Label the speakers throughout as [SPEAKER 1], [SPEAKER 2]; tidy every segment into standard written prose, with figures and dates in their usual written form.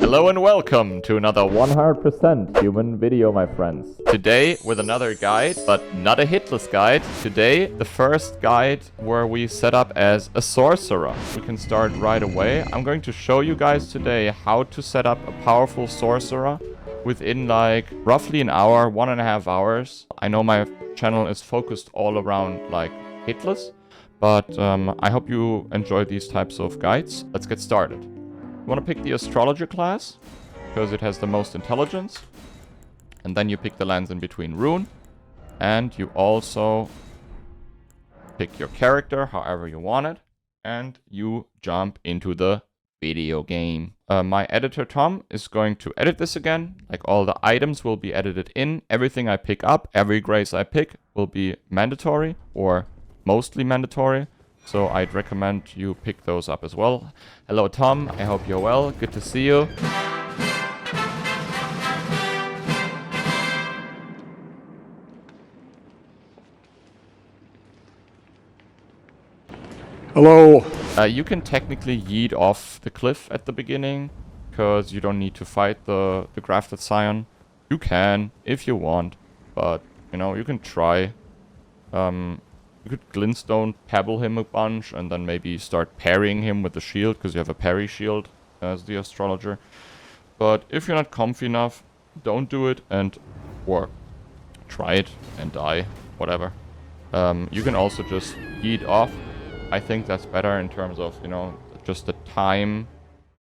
[SPEAKER 1] Hello and welcome to another 100% human video, my friends. Today with another guide, but not a hitless guide. Today, the first guide where we set up as a sorcerer. We can start right away. I'm going to show you guys today how to set up a powerful sorcerer within like roughly an hour, 1.5 hours. I know my channel is focused all around like hitless, but I hope you enjoy these types of guides. Let's get started. You want to pick the astrologer class because it has the most intelligence, and then you pick the lands in between rune, and you also pick your character however you want it, and you jump into the video game. My editor Tom is going to edit this again. Like, all the items will be edited in. Everything I pick up, every grace I pick will be mandatory or mostly mandatory. So I'd recommend you pick those up as well. Hello Tom, I hope you're well. Good to see you.
[SPEAKER 2] Hello.
[SPEAKER 1] You can technically yeet off the cliff at the beginning, because you don't need to fight the grafted scion. You can, if you want, but, you know, you can try. You could glintstone pebble him a bunch, and then maybe start parrying him with the shield, because you have a parry shield as the astrologer. But if you're not comfy enough, don't do it, or try it and die, whatever. You can also just yeet off. I think that's better in terms of, you know, just the time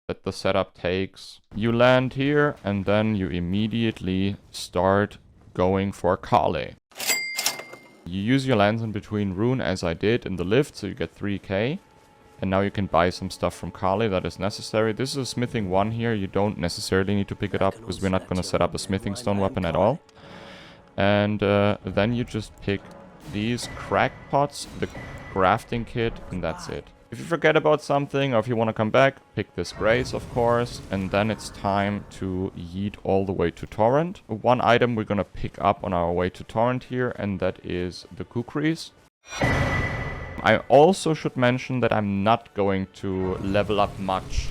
[SPEAKER 1] that the setup takes. You land here, and then you immediately start going for Caelid. You use your lands in between rune as I did in the lift, so you get 3k. And now you can buy some stuff from Caelid that is necessary. This is a smithing 1 here. You don't necessarily need to pick it up because we're not going to set up a smithing stone weapon at all. And then you just pick these crackpots, the grafting kit, and that's it. If you forget about something or if you want to come back, pick this grace, of course, and then it's time to yeet all the way to Torrent. One item we're going to pick up on our way to Torrent here, and that is the kukris. I also should mention that I'm not going to level up much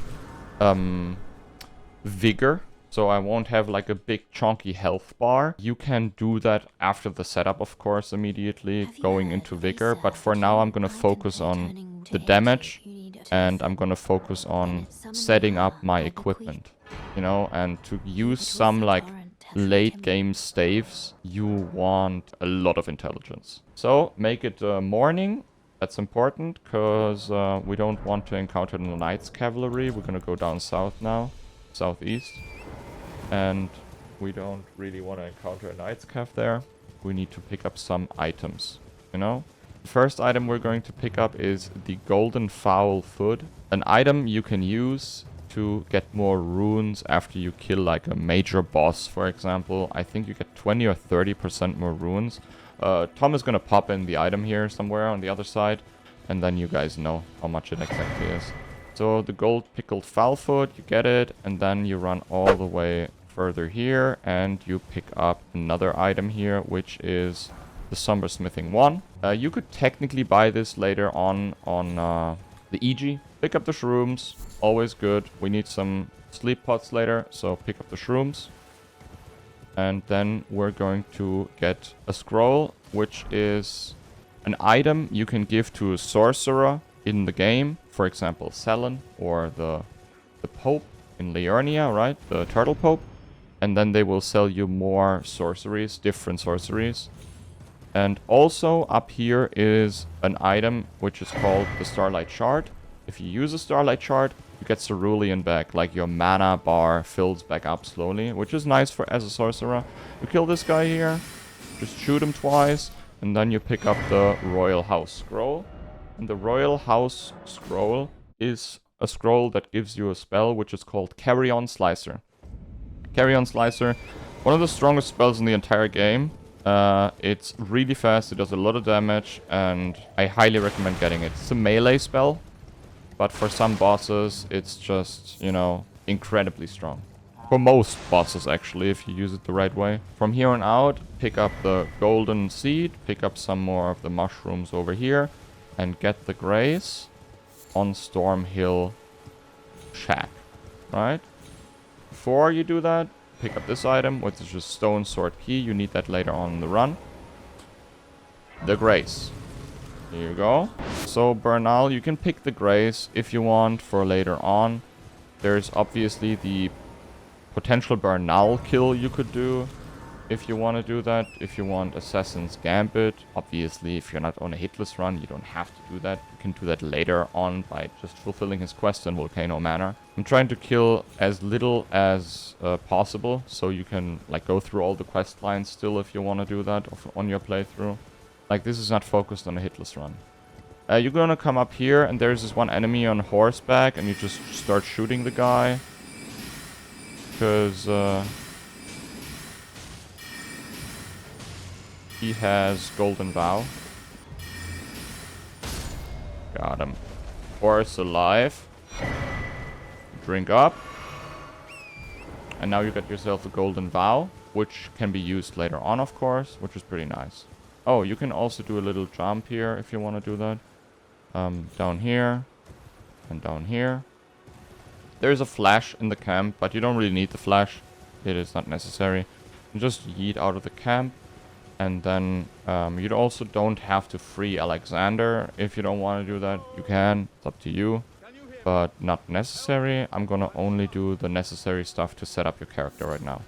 [SPEAKER 1] vigor, so I won't have like a big chunky health bar. You can do that after the setup, of course, immediately going into vigor, but for now I'm going to focus on the damage, and I'm gonna focus on setting up my equipment, you know, and to use some like late game staves, you want a lot of intelligence. So make it morning. That's important because we don't want to encounter the Knight's Cavalry. We're gonna go down south now, southeast, and we don't really want to encounter a Knight's Cav there. We need to pick up some items, you know. The first item we're going to pick up is the Golden Fowl Foot. An item you can use to get more runes after you kill like a major boss, for example. I think you get 20 or 30% more runes. Tom is going to pop in the item here somewhere on the other side, and then you guys know how much it exactly is. So the gold pickled fowl foot, you get it, and then you run all the way further here, and you pick up another item here, which is the Somber Smithing 1. You could technically buy this later on the EG. Pick up the shrooms, always good. We need some sleep pots later, so pick up the shrooms. And then we're going to get a scroll, which is an item you can give to a sorcerer in the game. For example, Sellia or the Pope in Liurnia, right? The Turtle Pope. And then they will sell you more sorceries, different sorceries. And also up here is an item which is called the Starlight Shard. If you use a Starlight Shard, you get Cerulean back, like your mana bar fills back up slowly, which is nice for as a sorcerer. You kill this guy here, just shoot him twice, and then you pick up the Royal House Scroll. And the Royal House Scroll is a scroll that gives you a spell which is called Carian Slicer. Carian Slicer, one of the strongest spells in the entire game. It's really fast, it does a lot of damage, and I highly recommend getting it. It's a melee spell, but for some bosses, it's just, you know, incredibly strong. For most bosses, actually, if you use it the right way. From here on out, pick up the golden seed, pick up some more of the mushrooms over here, and get the grace on Storm Hill Shack, right? before you do that, pick up this item, which is just stone sword key. You need that later on in the run. The Grace. Here you go. So Bernal, you can pick the Grace if you want for later on. There's obviously the potential Bernal kill you could do if you want to do that. If you want Assassin's Gambit, obviously if you're not on a hitless run, you don't have to do that. You can do that later on by just fulfilling his quest in Volcano Manor. I'm trying to kill as little as possible, so you can like go through all the quest lines still if you want to do that on your playthrough. Like, this is not focused on a hitless run. You're gonna come up here, and there's this one enemy on horseback, and you just start shooting the guy. Because, he has Golden Vow. Got him. Horse alive. Drink up. And now you got yourself a Golden Vow, which can be used later on, of course, which is pretty nice. Oh, you can also do a little jump here if you want to do that. Down here. And down here. There's a flash in the camp, but you don't really need the flash. It is not necessary. You just yeet out of the camp. And then you also don't have to free Alexander if you don't want to do that. You can. It's up to you. But not necessary. I'm gonna only do the necessary stuff to set up your character right now.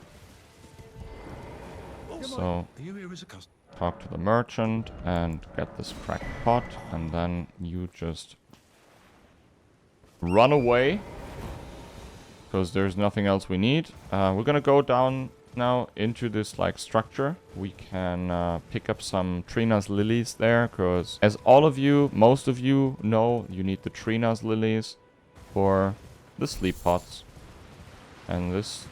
[SPEAKER 1] So, talk to the merchant and get this cracked pot. And then you just run away. Because there's nothing else we need. We're gonna go down now into this like structure. We can pick up some Trina's lilies there. Because as all of you, most of you know, you need the Trina's lilies for the sleep pots. And this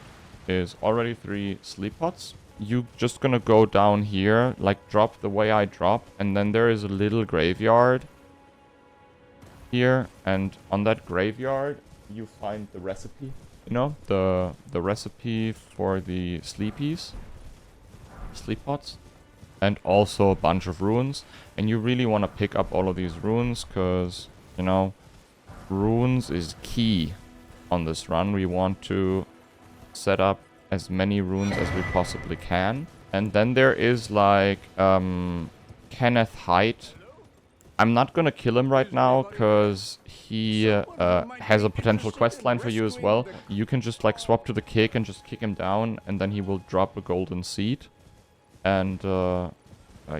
[SPEAKER 1] is already 3 sleep pots. You just gonna go down here, like drop the way I drop, and then there is a little graveyard here, and on that graveyard you find the recipe, you know, the recipe for the sleep pots, and also a bunch of runes. And you really want to pick up all of these runes, because, you know, runes is key on this run. We want to set up as many runes as we possibly can. And then there is like Kenneth Height. I'm not gonna kill him right now because he has a potential quest line for you as well. You can just like swap to the kick and just kick him down, and then he will drop a golden seed. And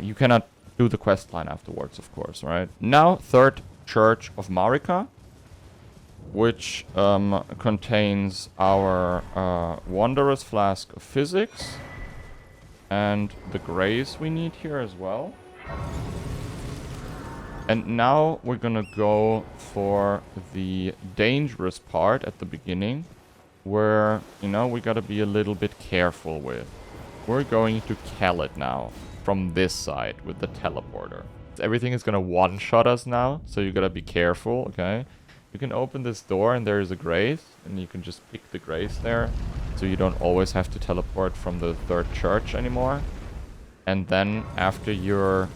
[SPEAKER 1] you cannot do the quest line afterwards, of course, right? Now, third Church of Marika, which contains our Wanderer's Flask of Physics and the Grace we need here as well. And now we're gonna go for the dangerous part at the beginning, where, you know, we gotta be a little bit careful with. We're going to Caelid now, from this side, with the teleporter. Everything is gonna one-shot us now, so you gotta be careful, okay? You can open this door and there is a Grace, and you can just pick the Grace there, so you don't always have to teleport from the third church anymore. And then after you're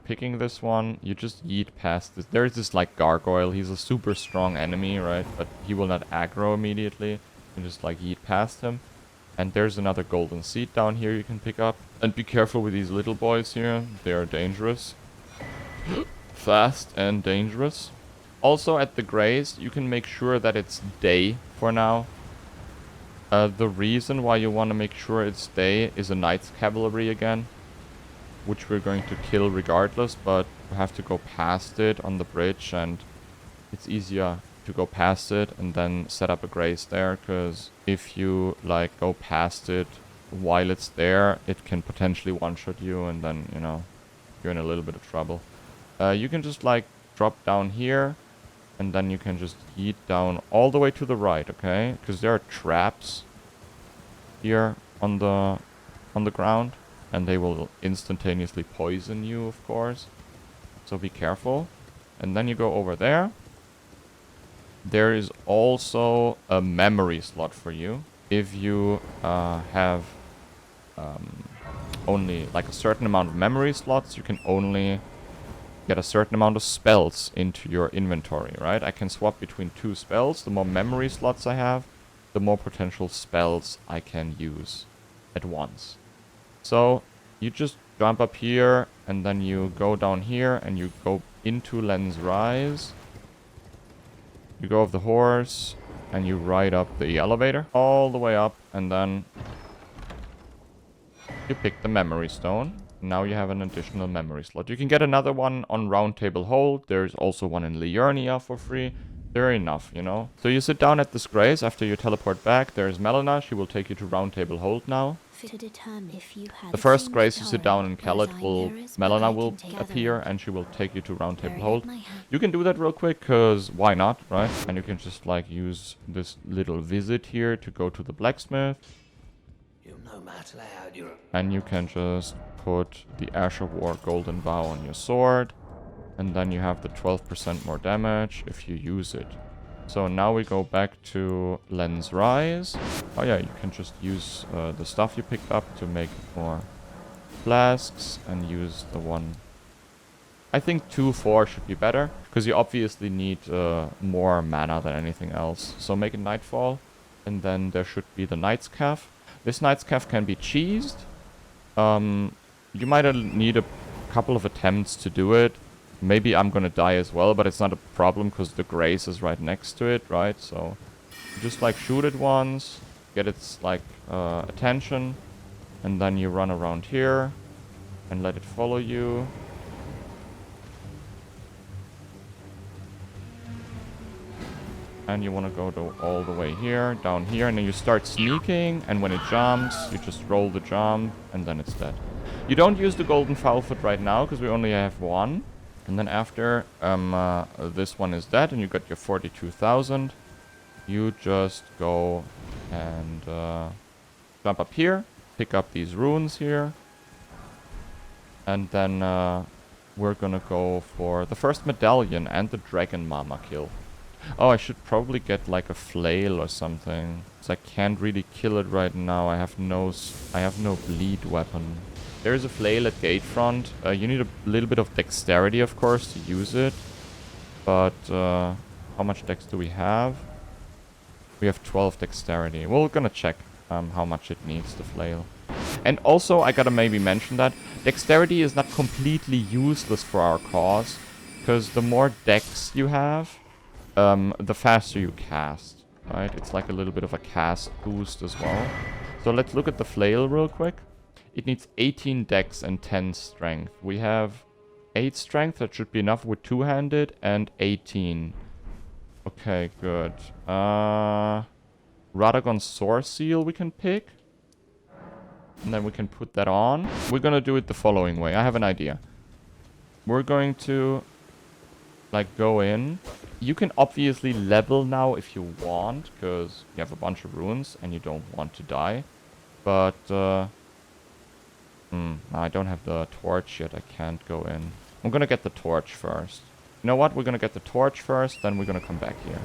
[SPEAKER 1] picking this one, you just yeet past this. There's this like gargoyle. He's a super strong enemy, right? But he will not aggro immediately. You can just like yeet past him. And there's another golden seed down here you can pick up. And be careful with these little boys here. They are dangerous. Fast and dangerous. Also at the Grace, you can make sure that it's day for now. The reason why you want to make sure it's day is a Knight's Cavalry again, which we're going to kill regardless, but we have to go past it on the bridge, and it's easier to go past it and then set up a Grace there, because if you like go past it while it's there, it can potentially one-shot you, and then, you know, you're in a little bit of trouble. You can just like drop down here, and then you can just yeet down all the way to the right, okay? Because there are traps here on the ground, and they will instantaneously poison you, of course. So be careful. And then you go over there. There is also a memory slot for you. If you have only like a certain amount of memory slots, you can only get a certain amount of spells into your inventory, right? I can swap between 2 spells. The more memory slots I have, the more potential spells I can use at once. So you just jump up here, and then you go down here, and you go into Lens Rise. You go off the horse, and you ride up the elevator all the way up, and then you pick the memory stone. Now you have an additional memory slot. You can get another one on Round Table Hold. There's also one in Liurnia for free. They're enough, you know. So you sit down at this grace after you teleport back. There's Melina. She will take you to Round Table Hold now. The first grace you sit down in Caelid Melina will appear, and she will take you to Round Table Hold. You can do that real quick, because why not, right? And you can just like use this little visit here to go to the blacksmith. And you can just put the Ash of War Golden Bow on your sword. And then you have the 12% more damage if you use it. So now we go back to Lens Rise. Oh yeah, you can just use the stuff you picked up to make more flasks. And use the one... I think 2-4 should be better. Because you obviously need more mana than anything else. So make it Nightfall. And then there should be the Knight's Calf. This Knight's Calf can be cheesed. You might need a couple of attempts to do it. Maybe I'm gonna die as well, but it's not a problem because the grace is right next to it, right? So you just like shoot it once, get its like attention, and then you run around here and let it follow you. And you want to go to all the way here, down here, and then you start sneaking, and when it jumps, you just roll the jump, and then it's dead. You don't use the golden foulfoot right now, because we only have one. And then after this one is dead, and you got your 42,000, you just go and jump up here, pick up these runes here, and then we're gonna go for the first medallion and the dragon mama kill. Oh, I should probably get like a flail or something, because I can't really kill it right now. I have no bleed weapon. There is a flail at gate front. You need a little bit of dexterity, of course, to use it. But how much dex do we have? We have 12 dexterity. We're gonna check how much it needs, the flail. And also, I gotta maybe mention that dexterity is not completely useless for our cause, because the more dex you have, the faster you cast, right? It's like a little bit of a cast boost as well. So let's look at the flail real quick. It needs 18 dex and 10 strength. We have 8 strength, that should be enough with two-handed, and 18. Okay, good. Radagon's Sword Seal we can pick. And then we can put that on. We're gonna do it the following way. I have an idea. We're going to like go in. You can obviously level now if you want, because you have a bunch of runes and you don't want to die. But I don't have the torch yet. I can't go in. I'm gonna get the torch first. You know what? We're gonna get the torch first, then we're gonna come back here.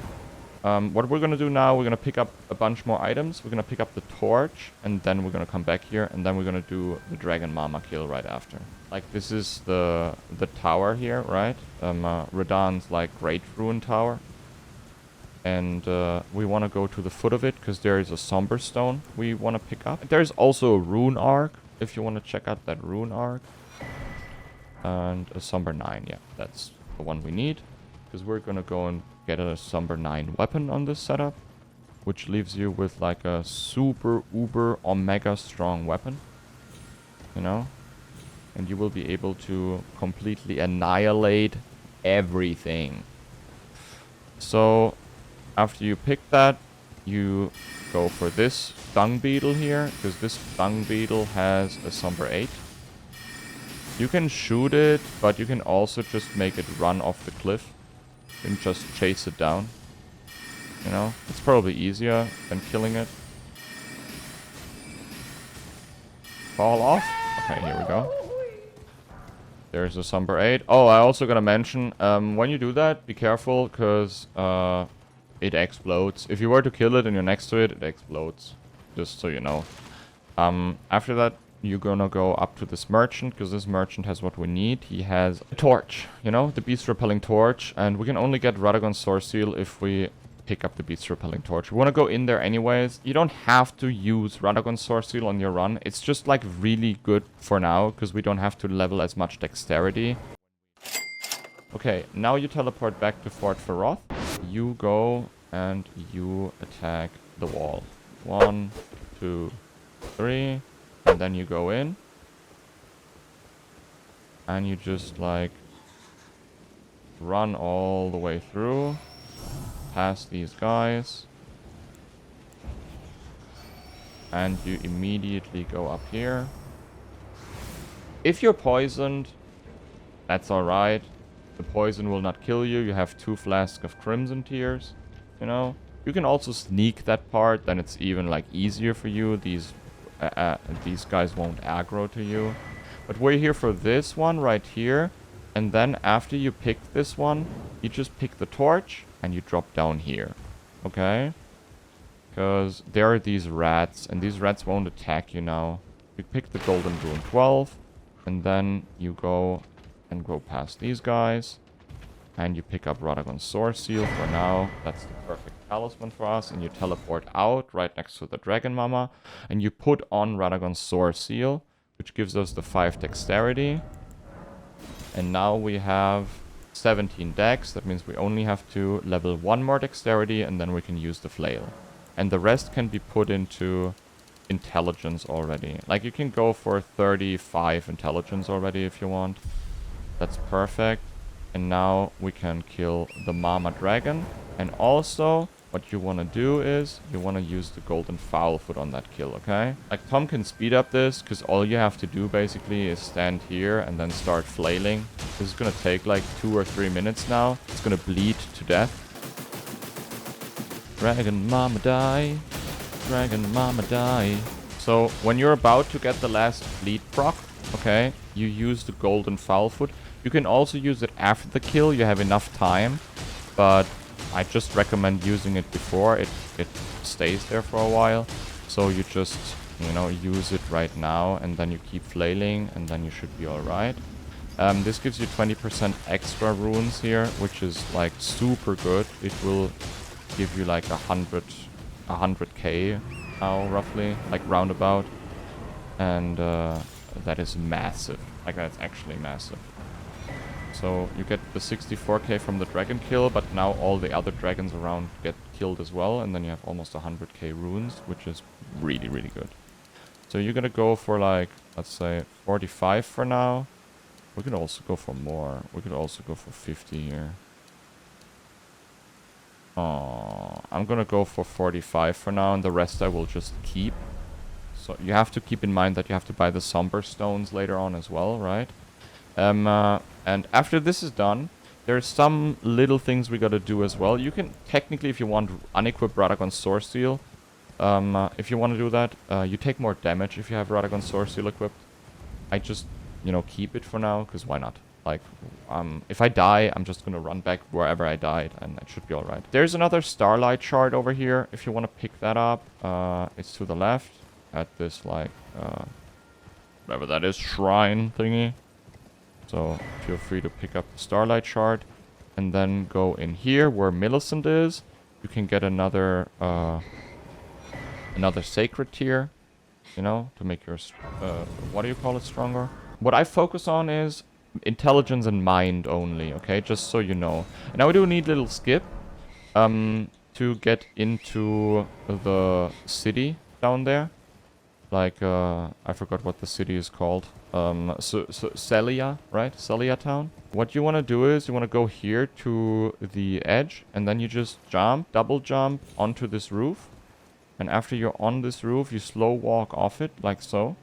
[SPEAKER 1] What we're gonna do now, we're gonna pick up a bunch more items. We're gonna pick up the torch, and then we're gonna come back here, and then we're gonna do the dragon mama kill right after. Like, this is the tower here, right? Radan's like great ruin tower. And we want to go to the foot of it, because there is a somber stone we want to pick up. There's also a rune arc, if you want to check out that rune arc. And a somber 9, yeah, that's the one we need. Because we're gonna go and get a somber 9 weapon on this setup, which leaves you with like a super uber omega strong weapon, you know, and you will be able to completely annihilate everything. So after you pick that, you go for this dung beetle here, because this dung beetle has a somber 8. You can shoot it, but you can also just make it run off the cliff and just chase it down. You know, it's probably easier than killing it. Fall off. Okay, here we go. There's a somber 8. Oh, I also gotta mention, when you do that, be careful, because it explodes. If you were to kill it and you're next to it, it explodes. Just so you know. After that, you're gonna go up to this merchant, because this merchant has what we need. He has a torch, you know, the beast repelling torch, and we can only get Radagon's Sword Seal if we pick up the beast repelling torch. We want to go in there anyways. You don't have to use Radagon's Sword Seal on your run. It's just like really good for now, because we don't have to level as much dexterity. Okay, now you teleport back to Fort Feroth. You go and you attack the wall. 1, 2, 3, and then you go in. And you just like run all the way through. Past these guys. And you immediately go up here. If you're poisoned, that's alright. The poison will not kill you. You have 2 flasks of Crimson Tears. You know? You can also sneak that part, then it's even like easier for you. These guys won't aggro to you. But we're here for this one right here. And then after you pick this one, you just pick the torch and you drop down here. Okay? Because there are these rats, and these rats won't attack you now. You pick the Golden Rune 12, and then you go and go past these guys. And you pick up Radagon's Sword Seal for now. That's the perfect talisman for us. And you teleport out right next to the Dragon Mama. And you put on Radagon's Sword Seal, which gives us the 5 dexterity. And now we have 17 dex. That means we only have to level 1 more dexterity, and then we can use the flail. And the rest can be put into intelligence already. Like, you can go for 35 intelligence already if you want. That's perfect. And now we can kill the Mama Dragon. And also, what you want to do is, you want to use the Golden Foulfoot on that kill, okay? Like, Tom can speed up this, because all you have to do, basically, is stand here and then start flailing. This is going to take, like, 2 or 3 minutes now. It's going to bleed to death. Dragon Mama die. Dragon Mama die. So, when you're about to get the last bleed proc, okay, you use the Golden Foulfoot. You can also use it after the kill. You have enough time, but I just recommend using it before. It stays there for a while. So you just, you know, use it right now, and then you keep flailing, and then you should be alright. This gives you 20% extra runes here, which is like super good. It will give you like 100k now, roughly, like roundabout. And that is massive. Like, that's actually massive. So you get the 64k from the dragon kill, but now all the other dragons around get killed as well, and then you have almost 100k runes, which is really, really good. So you're gonna go for like, let's say 45 for now. We could also go for more. We could also go for 50 here. Oh, I'm gonna go for 45 for now, and the rest I will just keep. So you have to keep in mind that you have to buy the Somber Stones later on as well, right? And after this is done, there's some little things we gotta do as well. You can, technically, if you want, unequip Radagon's Sword Seal. If you want to do that, you take more damage if you have Radagon's Sword Seal equipped. I just, you know, keep it for now, because why not? Like, if I die, I'm just gonna run back wherever I died, and it should be alright. There's another Starlight Shard over here, if you want to pick that up. It's to the left, at this, like, whatever that is, shrine thingy. So feel free to pick up the Starlight Shard, and then go in here where Millicent is. You can get another Sacred Tier, you know, to make your what do you call it, stronger. What I focus on is intelligence and mind only, okay, just so you know. And now we do need a little skip to get into the city down there. Like, I forgot what the city is called. So Sellia, right? Sellia town. What you want to do is you want to go here to the edge, and then you just jump, double jump onto this roof. And after you're on this roof, you slow walk off it, like so.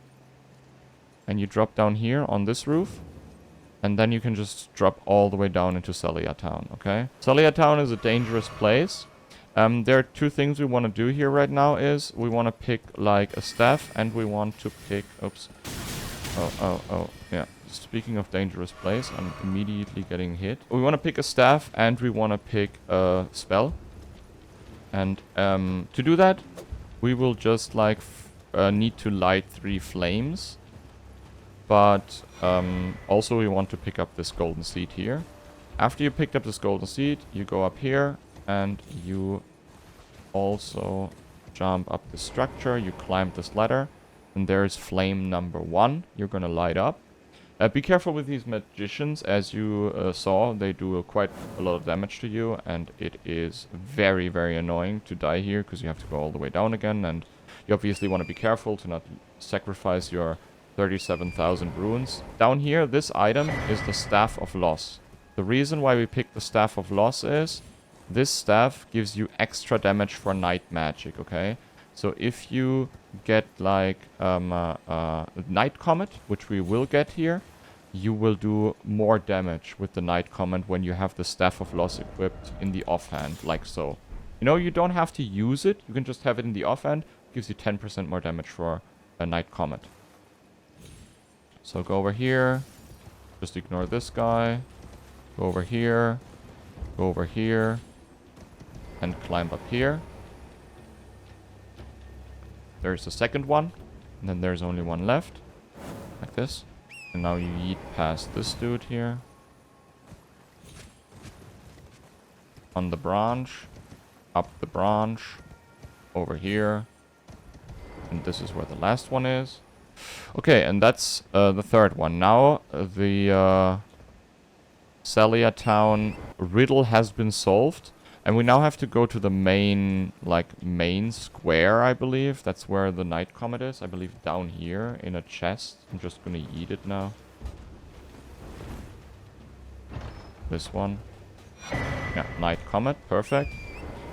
[SPEAKER 1] And you drop down here on this roof. And then you can just drop all the way down into Sellia town, okay? Sellia town is a dangerous place. There are 2 things we want to do here right now is we want to pick like a staff, and we want to pick, oops. Oh, yeah. Speaking of dangerous place, I'm immediately getting hit. We want to pick a staff, and we want to pick a spell. And to do that, we will just like need to light 3 flames. But also we want to pick up this golden seed here. After you picked up this golden seed, you go up here and you also jump up the structure. You climb this ladder and there's flame number 1. You're gonna light up. Be careful with these magicians. As you saw, they do quite a lot of damage to you, and it is very, very annoying to die here because you have to go all the way down again, and you obviously want to be careful to not sacrifice your 37,000 runes. Down here, this item is the Staff of Loss. The reason why we picked the Staff of Loss is this staff gives you extra damage for night magic, okay? So if you get like Night Comet, which we will get here, you will do more damage with the Night Comet when you have the Staff of Loss equipped in the offhand, like so. You know, you don't have to use it. You can just have it in the offhand. Gives you 10% more damage for a Night Comet. So go over here. Just ignore this guy. Go over here. Go over here. And climb up here. There's the second one. And then there's only one left. Like this. And now you yeet past this dude here. On the branch. Up the branch. Over here. And this is where the last one is. Okay, and that's the third one. Now the Sellia town riddle has been solved. And we now have to go to the main, main square, I believe. That's where the Night Comet is. I believe down here in a chest. I'm just gonna eat it now. This one. Yeah, Night Comet. Perfect.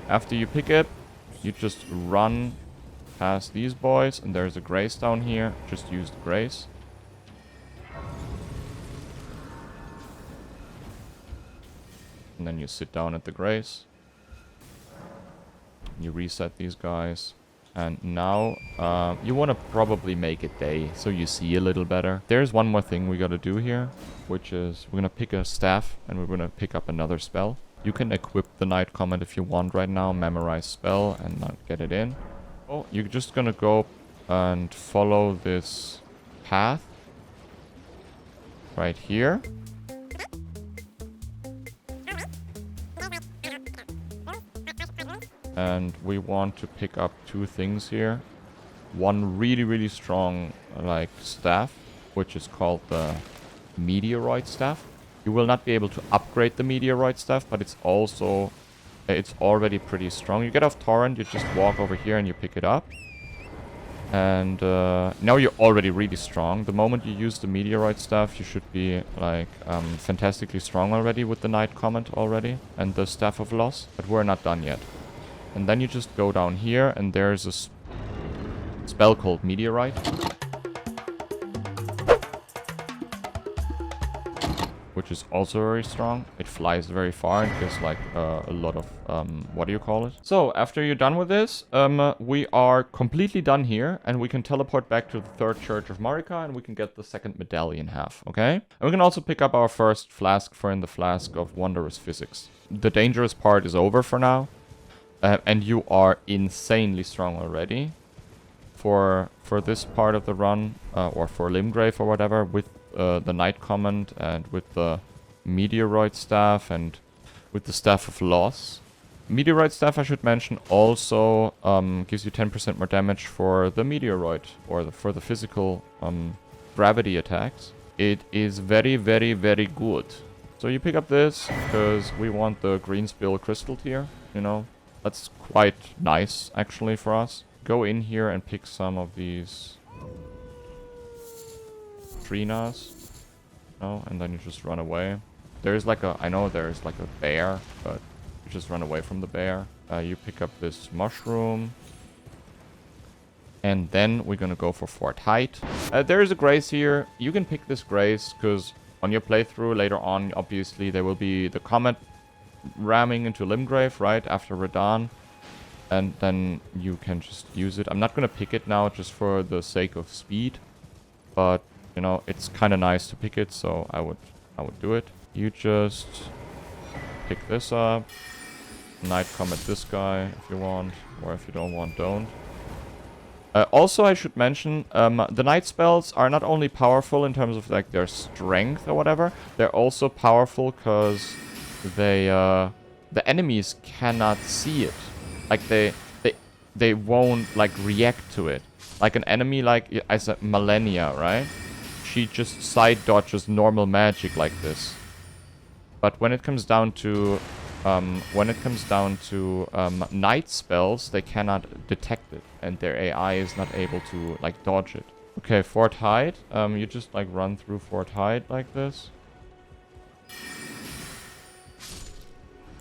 [SPEAKER 1] After you pick it, you just run past these boys. And there's a grace down here. Just use the grace. And then you sit down at the grace. You reset these guys. And now you want to probably make it day so you see a little better. There's one more thing we got to do here, which is we're going to pick a staff and we're going to pick up another spell. You can equip the Night Comet if you want right now, memorize spell and not get it in. Oh, you're just going to go and follow this path right here. And we want to pick up two things here. One really, really strong, staff, which is called the Meteoroid Staff. You will not be able to upgrade the Meteoroid Staff, but it's also... it's already pretty strong. You get off Torrent, you just walk over here and you pick it up. And now you're already really strong. The moment you use the Meteoroid Staff, you should be, fantastically strong already with the Night Comet already. And the Staff of Loss. But we're not done yet. And then you just go down here, and there's a spell called Meteorite. Which is also very strong. It flies very far and gives, a lot of, what do you call it? So, after you're done with this, we are completely done here, and we can teleport back to the third church of Marika, and we can get the second medallion half, okay? And we can also pick up our first flask in the Flask of Wondrous Physics. The dangerous part is over for now. And you are insanely strong already for this part of the run, or for Limgrave or whatever, with the Night Comet and with the Meteoroid Staff and with the Staff of Loss. Meteoroid Staff, I should mention, also gives you 10% more damage for the Meteoroid, or for the physical gravity attacks. It is very, very, very good. So you pick up this, because we want the green spill crystal tier, you know. That's quite nice, actually, for us. Go in here and pick some of these Trinas. Oh, and then you just run away. There's I know there's a bear, but you just run away from the bear. You pick up this mushroom. And then we're gonna go for Fort Height. There is a grace here. You can pick this grace, because on your playthrough later on, obviously, there will be the comet ramming into Limgrave, right, after Radahn, and then you can just use it. I'm not gonna pick it now just for the sake of speed, but you know, it's kind of nice to pick it, so I would do it. You just pick this up, Night Comet this guy if you want, or if you don't want, don't. Also, I should mention, the night spells are not only powerful in terms of like their strength or whatever, they're also powerful because they, the enemies cannot see it. Like they won't like react to it. Like an enemy like as a Millennia, right? She just side dodges normal magic like this. But when it comes down to night spells, they cannot detect it, and their AI is not able to like dodge it. Okay, Fort Hyde. You just like run through Fort Hyde like this.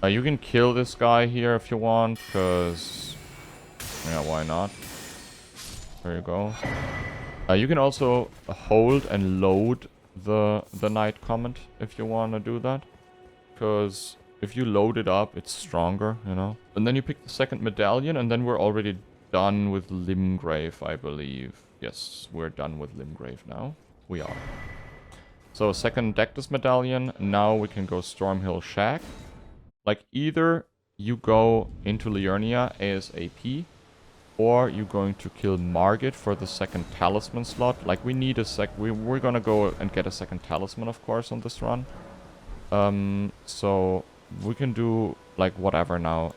[SPEAKER 1] You can kill this guy here if you want, cause yeah, why not? There you go. You can also hold and load the Knight Comet if you want to do that, because if you load it up, it's stronger, you know. And then you pick the second medallion, and then we're already done with Limgrave, I believe. Yes, we're done with Limgrave now. We are. So second Dectus medallion. Now we can go Stormhill Shack. Like either you go into Liurnia ASAP, or you're going to kill Margit for the second talisman slot. Like we need a we're gonna go and get a second talisman, of course, on this run. So we can do like whatever now.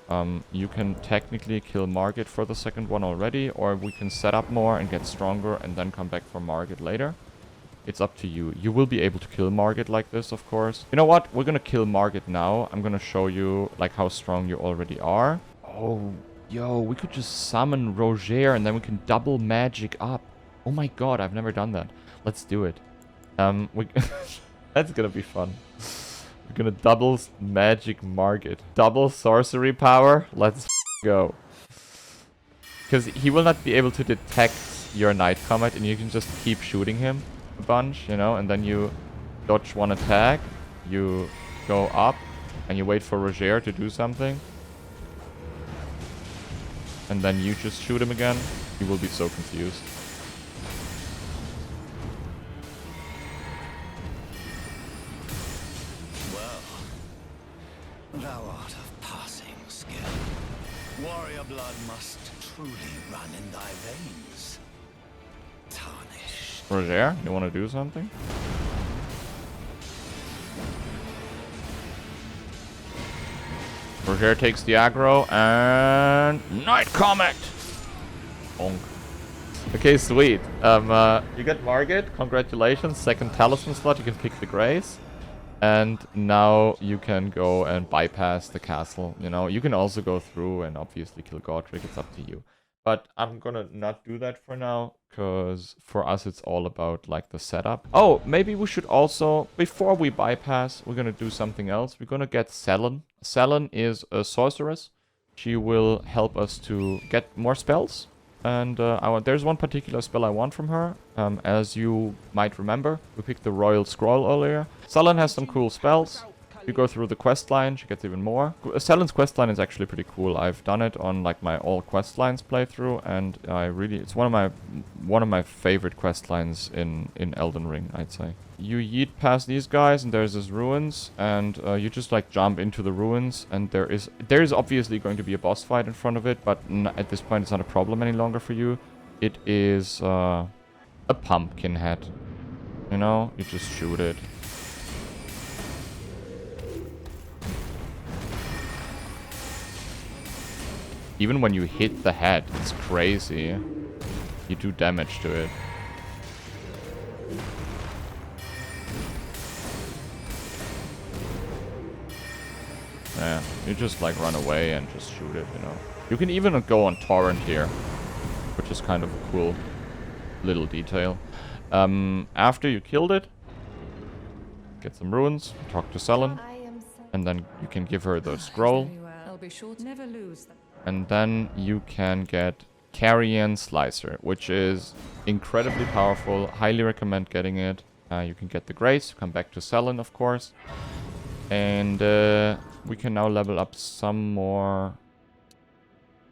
[SPEAKER 1] You can technically kill Margit for the second one already, or we can set up more and get stronger and then come back for Margit later. It's up to you. You will be able to kill Margit like this, of course. You know what? We're gonna kill Margit now. I'm gonna show you like how strong you already are. Oh, yo, we could just summon Roger and then we can double magic up. Oh my god, I've never done that. Let's do it. That's gonna be fun. We're gonna double magic Margit. Double sorcery power. Let's go. Because he will not be able to detect your Night Comet and you can just keep shooting him a bunch, you know, and then you dodge one attack, you go up, and you wait for Roger to do something. And then you just shoot him again. He will be so confused.
[SPEAKER 2] Well, thou art of passing skill. Warrior blood must truly run in thy veins. Tarnished.
[SPEAKER 1] Roger, you want to do something? Roger takes the aggro and Night Comet. Bonk. Okay, sweet. You get Margit. Congratulations. Second talisman slot. You can pick the Grace. And now you can go and bypass the castle. You know, you can also go through and obviously kill Godric. It's up to you. But I'm gonna not do that for now, because for us it's all about like the setup. Oh, maybe we should also, before we bypass, we're gonna do something else. We're gonna get Selen. Selen is a sorceress. She will help us to get more spells. And there's one particular spell I want from her. As you might remember, we picked the Royal Scroll earlier. Selen has some cool spells. You go through the quest line, she gets even more. Selen's quest line is actually pretty cool. I've done it on like my all quest lines playthrough, and it's one of my favorite quest lines in Elden Ring, I'd say. You yeet past these guys, and there's this ruins, and you just like jump into the ruins, and there is obviously going to be a boss fight in front of it, but at this point it's not a problem any longer for you. It is a pumpkin head. You know, you just shoot it. Even when you hit the head, it's crazy. You do damage to it. Yeah, you just like run away and just shoot it, you know. You can even go on Torrent here, which is kind of a cool little detail. After you killed it, get some runes, talk to Selen, and then you can give her the scroll. And then you can get Carian Slicer, which is incredibly powerful. Highly recommend getting it. You can get the Grace, come back to Selen, of course. And we can now level up some more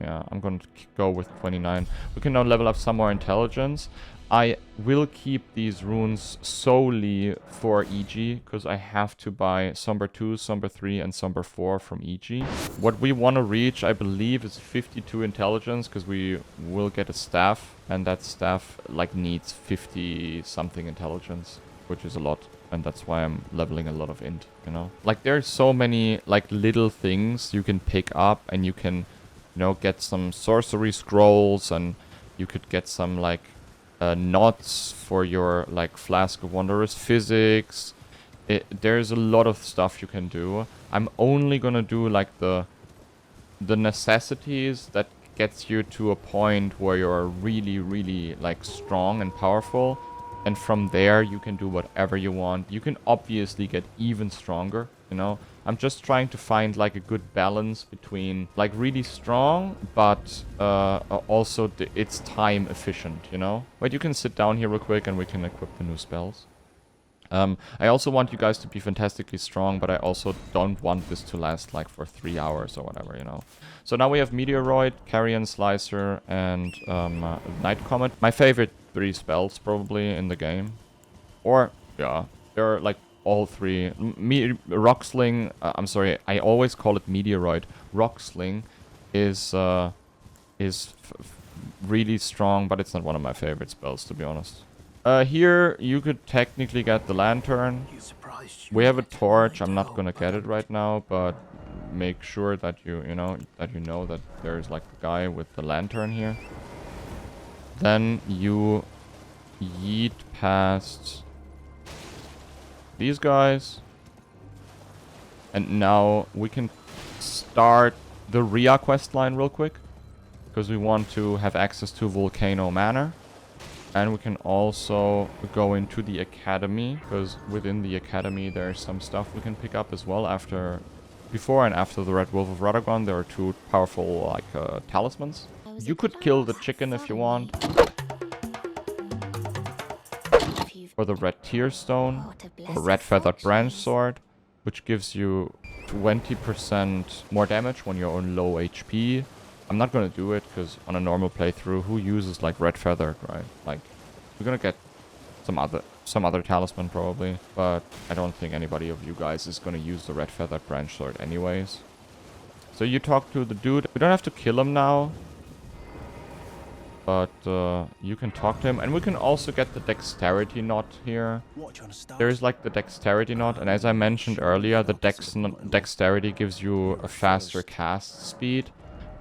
[SPEAKER 1] Yeah, I'm going to go with 29. We can now level up some more intelligence. I will keep these runes solely for EG, because I have to buy Somber 2, Somber 3, and Somber 4 from EG. What we want to reach, I believe, is 52 intelligence, because we will get a staff, and that staff like needs 50-something intelligence, which is a lot. And that's why I'm leveling a lot of int, you know? Like, there's so many, like, little things you can pick up, and you can, you know, get some sorcery scrolls, and you could get some, like, knots for your, like, Flask of Wondrous Physics. There's a lot of stuff you can do. I'm only gonna do, like, the necessities that gets you to a point where you're really, really, like, strong and powerful. And from there, you can do whatever you want. You can obviously get even stronger, you know? I'm just trying to find, like, a good balance between, like, really strong, but also it's time efficient, you know? Wait, you can sit down here real quick and we can equip the new spells. I also want you guys to be fantastically strong, but I also don't want this to last, like, for 3 hours or whatever, you know? So now we have Meteoroid, Carian Slicer, and Night Comet. My favorite 3 spells, probably, in the game. Or, yeah, they're, like, all 3. Rocksling, I'm sorry, I always call it Meteoroid. Rocksling is really strong, but it's not one of my favorite spells, to be honest. Here, you could technically get the Lantern. We have a Torch. I'm not gonna get it right now, but make sure that you know that there's, like, the guy with the Lantern here. Then you yeet past these guys. And now we can start the Raya quest line real quick, because we want to have access to Volcano Manor. And we can also go into the academy, because within the academy there's some stuff we can pick up as well. Before and after the Red Wolf of Radagon, there are 2 powerful, like, talismans. You could kill the chicken if you want. Or the Red Tear Stone, or Red Feathered Branch Sword, which gives you 20% more damage when you're on low HP. I'm not gonna do it, because on a normal playthrough, who uses, like, Red Feathered, right? Like, we're gonna get some other talisman probably, but I don't think anybody of you guys is gonna use the Red Feathered Branch Sword anyways. So you talk to the dude. We don't have to kill him now, but you can talk to him, and we can also get the Dexterity Knot here. There's, like, the Dexterity Knot, and as I mentioned earlier, the Dexterity gives you a faster cast speed.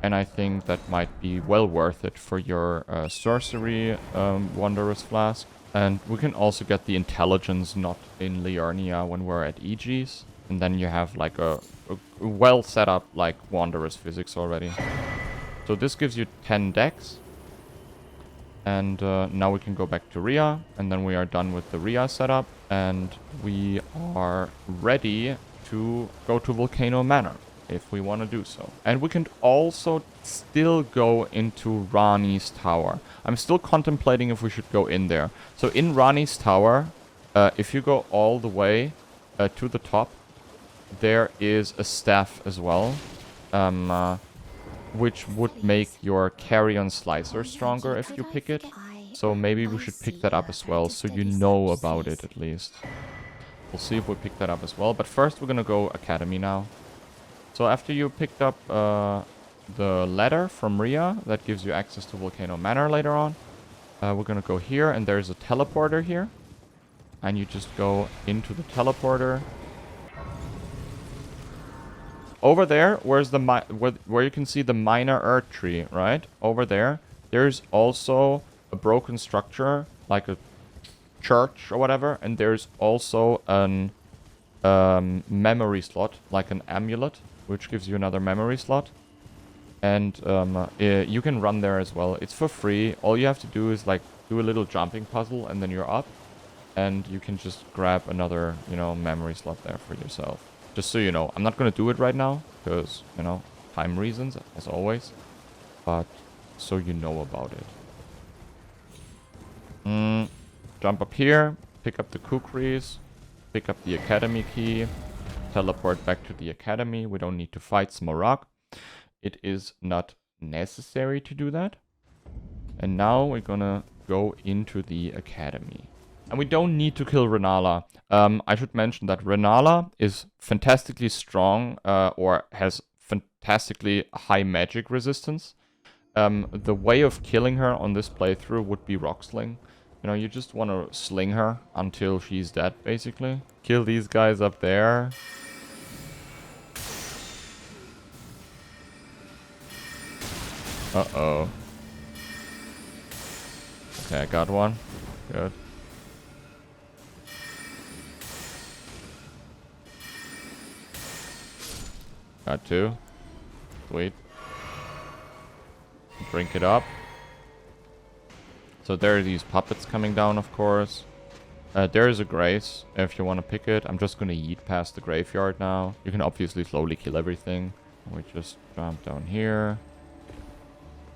[SPEAKER 1] And I think that might be well worth it for your sorcery Wondrous Flask. And we can also get the Intelligence Knot in Liurnia when we're at EG's. And then you have, like, a well set up, like, Wondrous Physics already. So this gives you 10 dex. And now we can go back to Raya. And then we are done with the Raya setup. And we are ready to go to Volcano Manor, if we want to do so. And we can also still go into Rani's Tower. I'm still contemplating if we should go in there. So in Rani's Tower, if you go all the way to the top, there is a staff as well, which would make your Carian Slicer stronger if you pick it. So maybe we should pick that up as well, so you know about it at least. We'll see if we pick that up as well. But first we're gonna go Academy now. So after you picked up the letter from Raya that gives you access to Volcano Manor later on, we're gonna go here, and there's a teleporter here. And you just go into the teleporter. Over there, where's the where you can see the minor earth tree, right? Over there, there's also a broken structure, like a church or whatever, and there's also an memory slot, like an amulet, which gives you another memory slot. And you can run there as well. It's for free. All you have to do is, like, do a little jumping puzzle, and then you're up. And you can just grab another, you know, memory slot there for yourself. Just so you know. I'm not going to do it right now, because, you know, time reasons, as always. But so you know about it. Jump up here, pick up the kukris, pick up the academy key, teleport back to the academy. We don't need to fight Smorak. It is not necessary to do that. And now we're gonna go into the academy. And we don't need to kill Rennala. I should mention that Rennala is fantastically strong, or has fantastically high magic resistance. The way of killing her on this playthrough would be rock sling. You know, you just want to sling her until she's dead, basically. Kill these guys up there. Uh-oh. Okay, I got one. Good. Got two. Sweet. Drink it up. So there are these puppets coming down, of course. There is a grace, if you want to pick it. I'm just going to yeet past the graveyard now. You can obviously slowly kill everything. We just jump down here.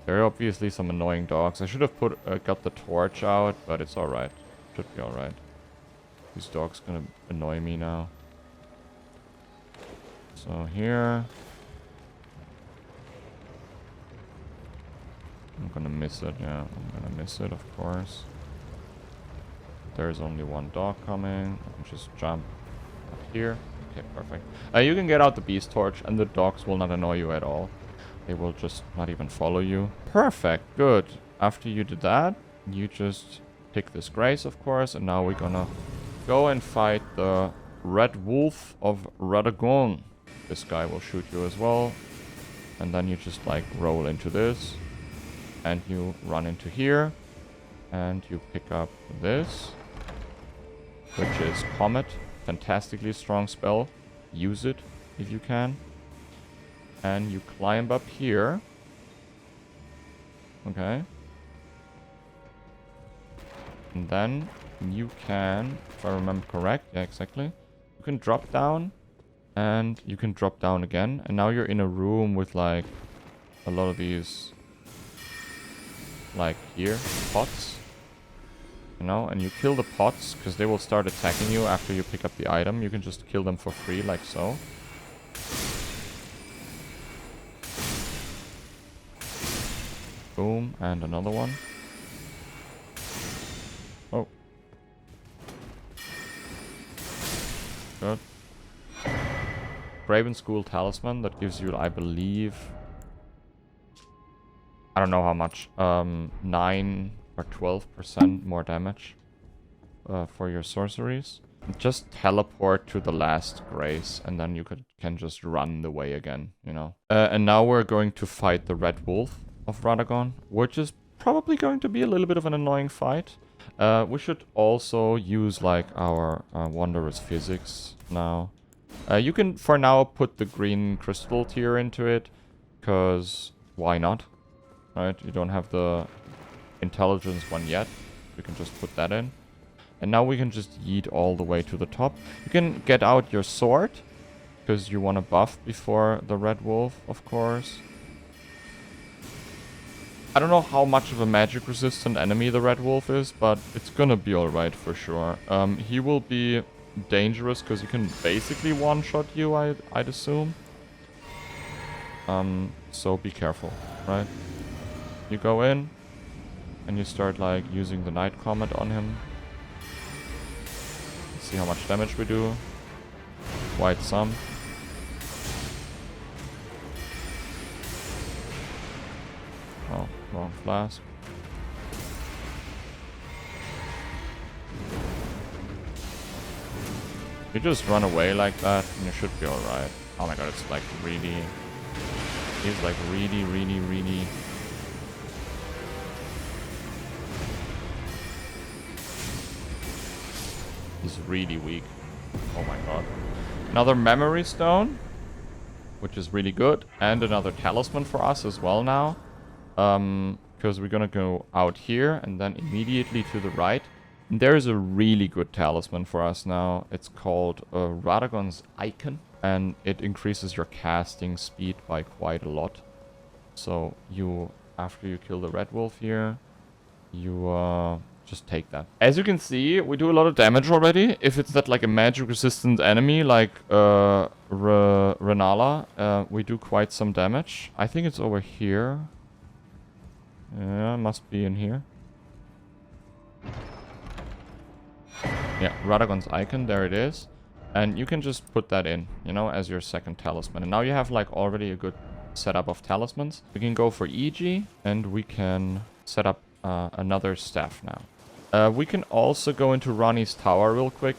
[SPEAKER 1] There are obviously some annoying dogs. I should have got the torch out, but it's alright. Should be alright. These dogs gonna annoy me now. So here. I'm gonna miss it, yeah. I'm gonna miss it, of course. There's only one dog coming. I can just jump up here. Okay, perfect. You can get out the beast torch, and the dogs will not annoy you at all. They will just not even follow you. Perfect, good. After you did that, you just pick this grace, of course, and now we're gonna go and fight the Red Wolf of Radagon. This guy will shoot you as well. And then you just like roll into this. And you run into here. And you pick up this, which is Comet. Fantastically strong spell. Use it if you can. And you climb up here. Okay. And then you can, if I remember correct, yeah, exactly. You can drop down. And you can drop down again. And now you're in a room with like a lot of these, like here, pots. You know, and you kill the pots because they will start attacking you after you pick up the item. You can just kill them for free like so. Boom, and another one. Oh. Good. Raven School Talisman, that gives you, I believe... I don't know how much. 9 or 12% more damage for your sorceries. Just teleport to the last grace, and then you can just run the way again, you know. And now we're going to fight the Red Wolf of Radagon, which is probably going to be a little bit of an annoying fight. We should also use like our Wondrous Physics now. You can for now put the green crystal tier into it, because why not? Right? You don't have the intelligence one yet. We can just put that in. And now we can just yeet all the way to the top. You can get out your sword, because you want to buff before the Red Wolf, of course. I don't know how much of a magic resistant enemy the Red Wolf is, but it's gonna be alright for sure. He will be dangerous because he can basically one-shot you, I'd assume. So be careful, right? You go in, and you start like using the Night Comet on him. See how much damage we do. Quite some. Oh, wrong flask. You just run away like that and you should be alright. Oh my god, it's like really... He's like really... He's really weak. Oh my god. Another memory stone, which is really good. And another talisman for us as well now. Because we're gonna go out here and then immediately to the right. And there is a really good talisman for us now. It's called Radagon's Icon. And it increases your casting speed by quite a lot. So you, after you kill the Red Wolf here, you just take that. As you can see, we do a lot of damage already. If it's not like a magic resistant enemy like Rennala, we do quite some damage. I think it's over here. Yeah, must be in here. Yeah, Radagon's icon, there it is. And you can just put that in, you know, as your second talisman. And now you have like already a good setup of talismans. We can go for EG, and we can set up another staff now. We can also go into Rani's tower real quick.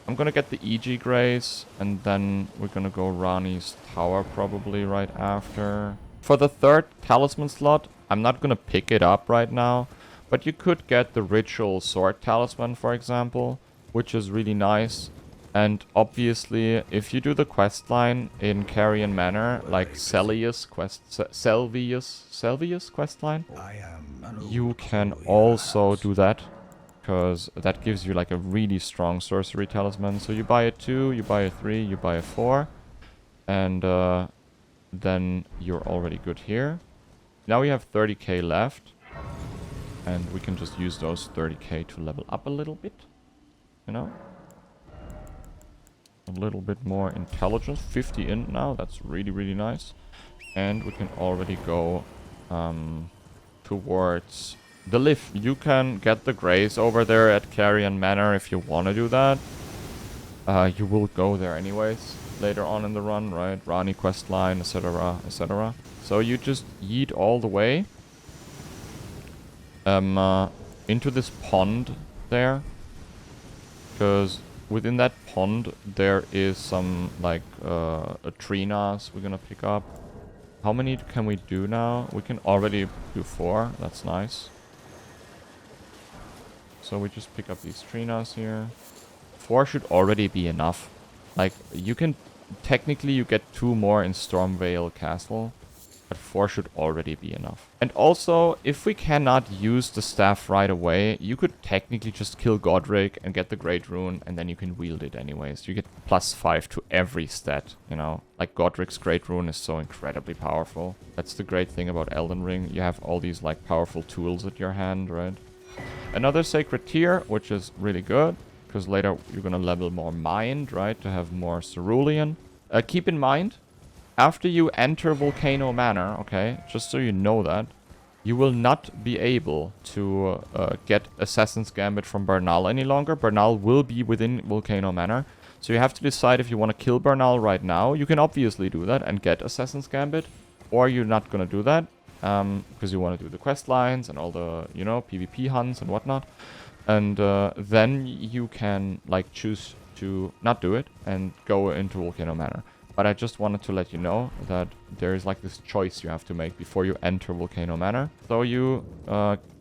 [SPEAKER 1] I'm gonna get the EG Grace, and then we're gonna go Rani's tower probably right after. For the third talisman slot, I'm not gonna pick it up right now, but you could get the Ritual Sword Talisman, for example, which is really nice. And obviously, if you do the quest line in Carian Manor, like Sellia's quest line, you can also do that, because that gives you like a really strong sorcery talisman. So you buy a 2, you buy a 3, you buy a 4, and then you're already good here. Now we have 30k left, and we can just use those 30k to level up a little bit, you know? A little bit more intelligence. 50 in now, that's really, really nice. And we can already go towards the lift. You can get the Grace over there at Carian Manor if you want to do that. You will go there anyways later on in the run, right? Rani questline, etc, etc. So you just yeet all the way into this pond there, because within that pond there is some like Atrinas we're gonna pick up. How many can we do now? We can already do 4. That's nice. So we just pick up these Trinas here. 4 should already be enough. Like, you can... Technically, you get 2 more in Stormvale Castle. But 4 should already be enough. And also, if we cannot use the staff right away, you could technically just kill Godric and get the Great Rune, and then you can wield it anyways. You get +5 to every stat, you know. Like, Godric's Great Rune is so incredibly powerful. That's the great thing about Elden Ring. You have all these, like, powerful tools at your hand, right? Another Sacred Tear, which is really good, because later you're gonna level more Mind, right, to have more Cerulean. Keep in mind, after you enter Volcano Manor, okay, just so you know that, you will not be able to get Assassin's Gambit from Bernal any longer. Bernal will be within Volcano Manor, so you have to decide if you want to kill Bernal right now. You can obviously do that and get Assassin's Gambit, or you're not gonna do that, because you want to do the quest lines and all the, you know, PvP hunts and whatnot. And then you can, like, choose to not do it and go into Volcano Manor. But I just wanted to let you know that there is like this choice you have to make before you enter Volcano Manor. So you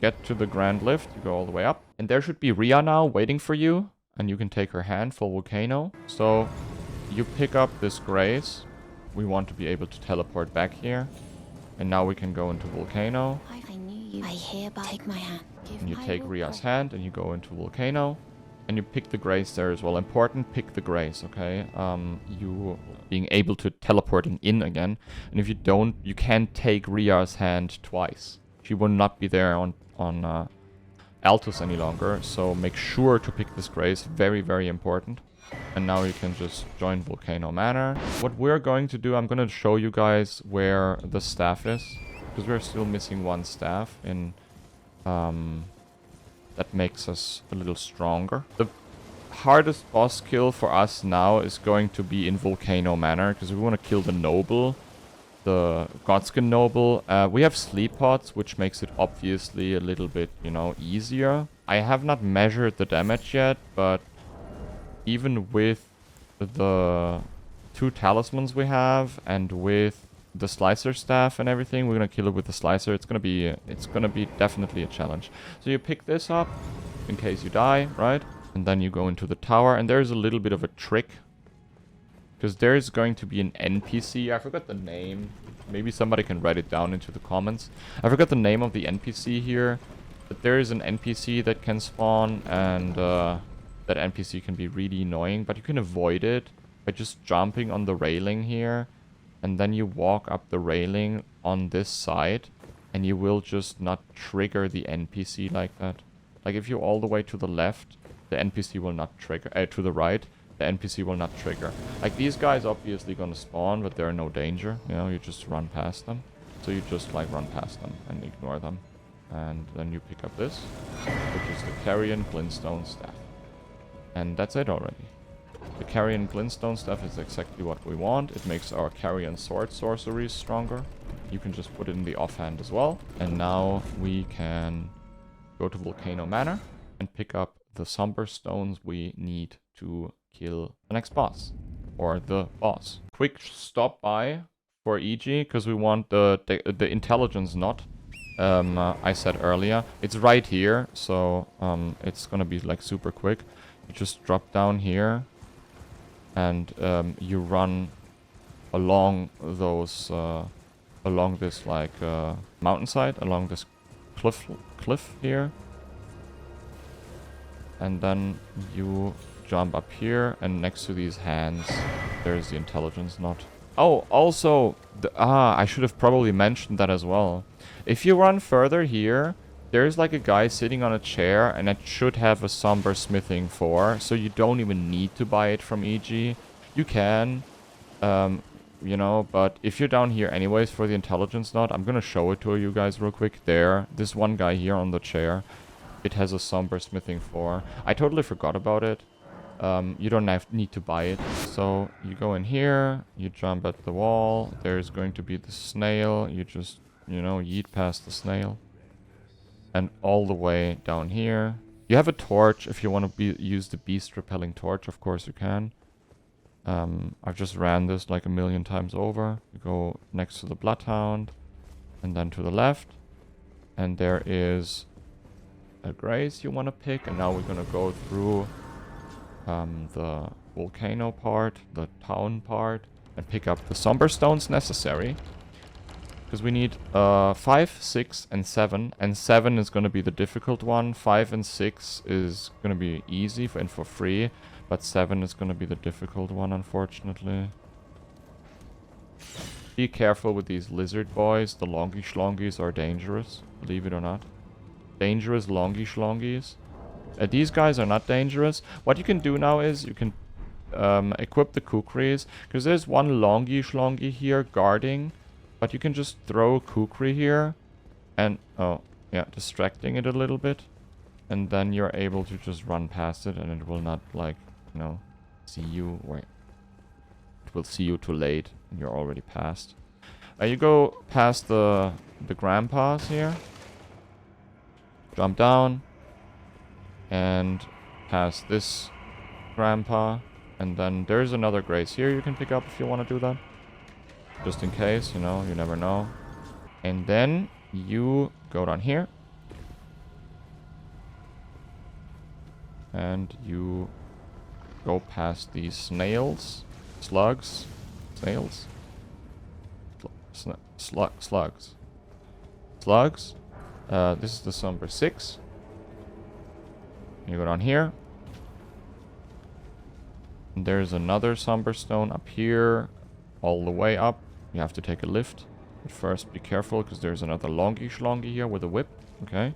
[SPEAKER 1] get to the Grand Lift, you go all the way up. And there should be Raya now waiting for you. And you can take her hand for Volcano. So you pick up this Grace. We want to be able to teleport back here. And now we can go into Volcano.
[SPEAKER 3] I knew you. I hereby take my hand.
[SPEAKER 1] And you take Ria's hand and you go into Volcano. And you pick the Grace there as well. Important, pick the Grace, okay? You being able to teleporting in again. And if you don't, you can't take Ria's hand twice. She will not be there on Altus any longer. So make sure to pick this Grace. Very, very important. And now you can just join Volcano Manor. What we're going to do, I'm going to show you guys where the staff is. Because we're still missing 1 staff in... that makes us a little stronger. The hardest boss kill for us now is going to be in Volcano Manor, because we want to kill the Noble, the Godskin Noble. We have Sleep Pots, which makes it obviously a little bit, you know, easier. I have not measured the damage yet, but even with the 2 talismans we have, and with the Slicer staff and everything, we're gonna kill it with the Slicer. It's gonna be definitely a challenge. So you pick this up in case you die, right? And then you go into the tower, and there's a little bit of a trick, because there is going to be an NPC. I forgot the name. Maybe somebody can write it down into the comments. I forgot the name of the NPC here, but there is an NPC that can spawn, and that NPC can be really annoying, but you can avoid it by just jumping on the railing here. And then you walk up the railing on this side, and you will just not trigger the NPC like that. Like if you're all the way to the left, the NPC will not trigger. To the right, the NPC will not trigger. Like these guys obviously gonna spawn, but they're no danger. You know, you just run past them. So you just like run past them and ignore them. And then you pick up this, which is the Carian Glintstone Staff. And that's it already. The Carian Glintstone Staff is exactly what we want. It makes our Carian sword sorceries stronger. You can just put it in the offhand as well. And now we can go to Volcano Manor and pick up the Somber Stones we need to kill the next boss. Or the boss. Quick stop by for EG, because we want the intelligence knot. I said earlier. It's right here, so it's gonna be like super quick. You just drop down here. And you run along those, along this like mountainside, along this cliff here, and then you jump up here, and next to these hands, there's the intelligence knot. Oh, also, I should have probably mentioned that as well. If you run further here, there's like a guy sitting on a chair, and it should have a Somber Smithing 4, so you don't even need to buy it from EG. You can, you know, but if you're down here anyways for the intelligence knot, I'm gonna show it to you guys real quick. There, this one guy here on the chair, it has a Somber Smithing 4. I totally forgot about it. You don't need to buy it. So you go in here, you jump at the wall, there's going to be the snail, you just, you know, yeet past the snail. And all the way down here. You have a torch if you want to use the beast repelling torch, of course you can. I've just ran this like a million times over. You go next to the Bloodhound, and then to the left. And there is a grace you want to pick, and now we're gonna go through the volcano part, the town part, and pick up the Somber Stones necessary. Because we need 5, 6, and 7. And 7 is going to be the difficult one. 5 and 6 is going to be easy and for free. But 7 is going to be the difficult one, unfortunately. Be careful with these lizard boys. The longy schlongies are dangerous, believe it or not. Dangerous longy schlongies. These guys are not dangerous. What you can do now is you can equip the kukris. Because there's one longy schlongy here guarding. But you can just throw a kukri here and, oh, yeah, distracting it a little bit. And then you're able to just run past it and it will not, like, you know, see you. Wait. It will see you too late and you're already past. You go past the grandpas here. Jump down. And past this grandpa. And then there's another grace here you can pick up if you want to do that. Just in case, you know, you never know. And then you go down here. And you go past these snails. Slugs. Snails. Slugs. Slugs. This is the Somber 6. You go down here. And there's another Somber Stone up here. All the way up. You have to take a lift. But first, be careful, because there's another longy schlongy here with a whip. Okay.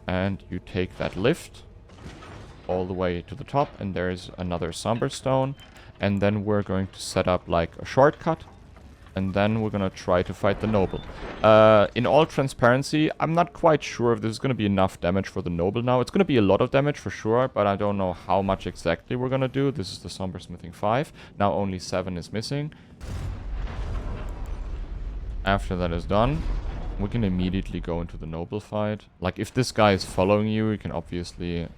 [SPEAKER 1] And you take that lift all the way to the top, and there's another Somber Stone. And then we're going to set up, like, a shortcut. And then we're going to try to fight the Noble. In all transparency, I'm not quite sure if this is going to be enough damage for the Noble now. It's going to be a lot of damage for sure, but I don't know how much exactly we're going to do. This is the Somber Smithing 5. Now only 7 is missing. After that is done, we can immediately go into the Noble fight. Like, if this guy is following you, you can obviously,